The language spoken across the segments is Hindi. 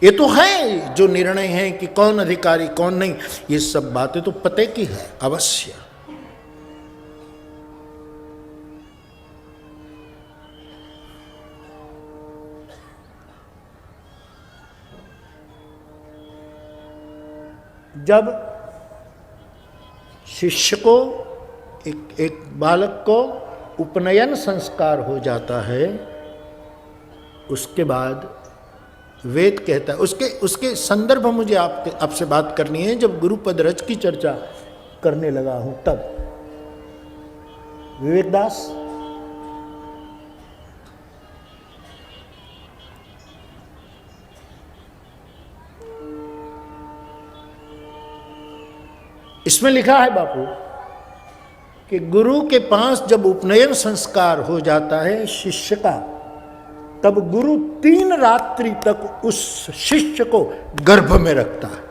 ये तो है जो निर्णय है कि कौन अधिकारी कौन नहीं, ये सब बातें तो पते की है अवश्य। जब शिष्य को एक बालक को उपनयन संस्कार हो जाता है, उसके बाद वेद कहता है, उसके संदर्भ मुझे आपसे बात करनी है। जब गुरुपद रज की चर्चा करने लगा हूं तब विवेकदास इसमें लिखा है बापू कि गुरु के पास जब उपनयन संस्कार हो जाता है शिष्य का, तब गुरु 3 रात्रि तक उस शिष्य को गर्भ में रखता है।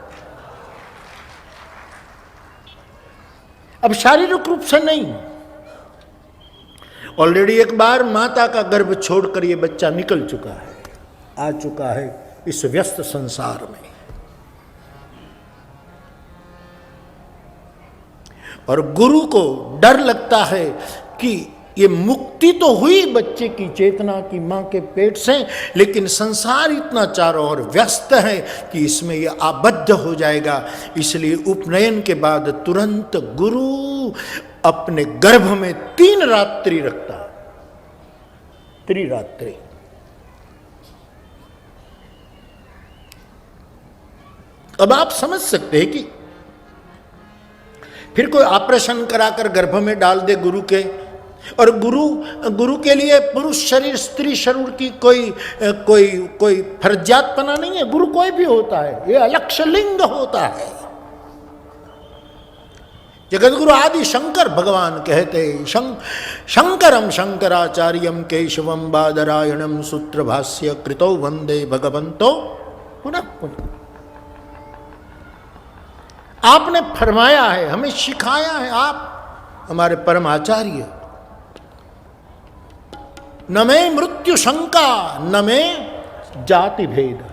अब शारीरिक रूप से नहीं, ऑलरेडी एक बार माता का गर्भ छोड़कर यह बच्चा निकल चुका है, आ चुका है इस व्यस्त संसार में। और गुरु को डर लगता है कि ये मुक्ति तो हुई बच्चे की चेतना की मां के पेट से, लेकिन संसार इतना चारों ओर व्यस्त है कि इसमें ये आबद्ध हो जाएगा। इसलिए उपनयन के बाद तुरंत गुरु अपने गर्भ में 3 रात्रि रखता, 3 रात्रि। अब आप समझ सकते हैं कि फिर कोई ऑपरेशन कराकर गर्भ में डाल दे गुरु के, और गुरु के लिए पुरुष शरीर स्त्री शरीर की कोई फर्जियातपना नहीं है। गुरु कोई भी होता है, ये अलक्ष्य लिंग होता है। जगत गुरु आदि शंकर भगवान कहते शंकरम शंकराचार्यम केशवम बादरायणम सूत्र भाष्य कृतो वंदे भगवंतो पुनः पुनः। आपने फरमाया है, हमें सिखाया है, आप हमारे परम आचार्य। न में मृत्यु शंका न में जाति भेद,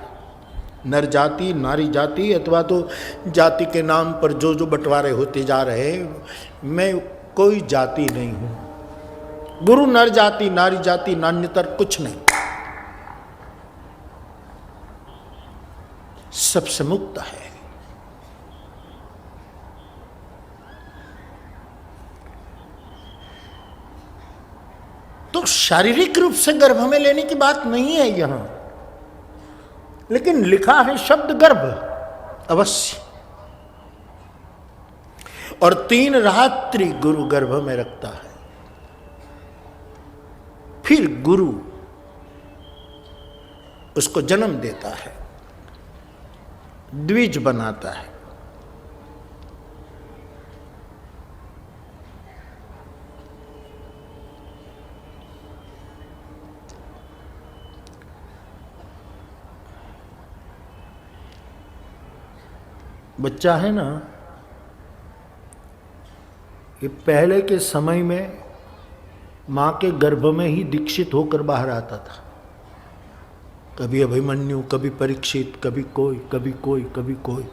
नर जाति नारी जाति अथवा तो जाति के नाम पर जो जो बंटवारे होते जा रहे, मैं कोई जाति नहीं हूं। गुरु नर जाति नारी जाति नान्यतर कुछ नहीं, सबसे मुक्त है। तो शारीरिक रूप से गर्भ में लेने की बात नहीं है यहां, लेकिन लिखा है शब्द गर्भ अवश्य। और 3 रात्रि गुरु गर्भ में रखता है। फिर गुरु उसको जन्म देता है, द्विज बनाता है। बच्चा है ना, ये पहले के समय में मां के गर्भ में ही दीक्षित होकर बाहर आता था। कभी अभिमन्यु, कभी परीक्षित, कभी कोई कभी कोई कभी कोई।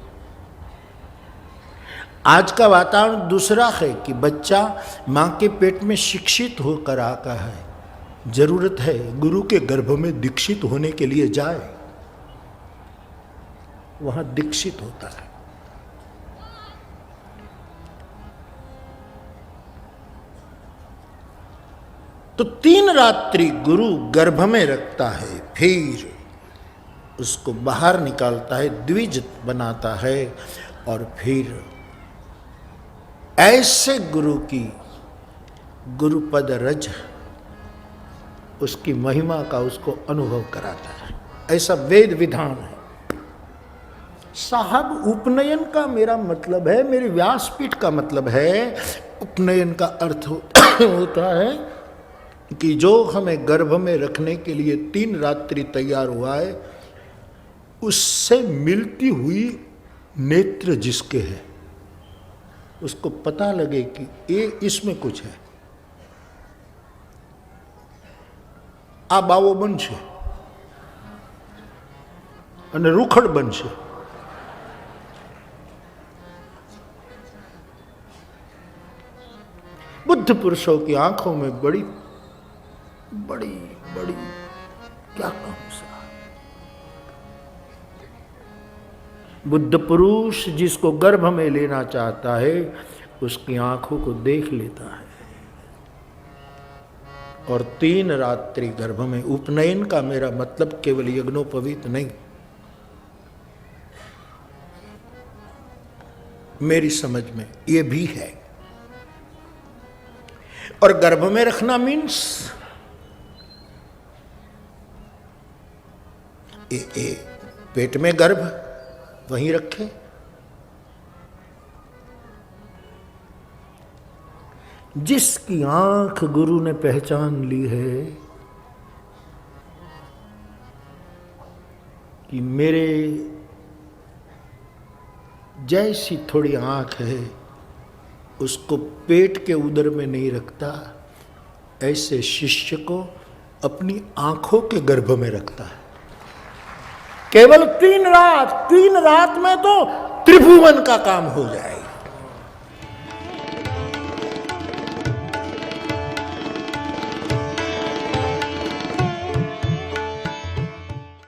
आज का वातावरण दूसरा है कि बच्चा मां के पेट में शिक्षित होकर आता है। जरूरत है गुरु के गर्भ में दीक्षित होने के लिए जाए, वहां दीक्षित होता है। तो 3 रात्रि गुरु गर्भ में रखता है, फिर उसको बाहर निकालता है, द्विज बनाता है। और फिर ऐसे गुरु की गुरुपद रज उसकी महिमा का उसको अनुभव कराता है। ऐसा वेद विधान है साहब। उपनयन का मेरा मतलब है, मेरे व्यासपीठ का मतलब है, उपनयन का अर्थ होता है कि जो हमें गर्भ में रखने के लिए 3 रात्रि तैयार हुआ है, उससे मिलती हुई नेत्र जिसके है, उसको पता लगे कि ये इसमें कुछ है। आ बावो बनशे અને રૂખડ બનશે. बुद्ध पुरुषों की आंखों में बड़ी बड़ी बड़ी क्या कहूं सा, बुद्ध पुरुष जिसको गर्भ में लेना चाहता है उसकी आंखों को देख लेता है. और 3 रात्रि गर्भ में. उपनयन का मेरा मतलब केवल यज्ञोपवीत नहीं, मेरी समझ में ये भी है. और गर्भ में रखना मीन्स पेट में गर्भ वहीं रखे. जिसकी आंख गुरु ने पहचान ली है कि मेरे जैसी थोड़ी आंख है उसको पेट के उदर में नहीं रखता, ऐसे शिष्य को अपनी आंखों के गर्भ में रखता है. केवल 3 रात में तो त्रिभुवन का काम हो जाए.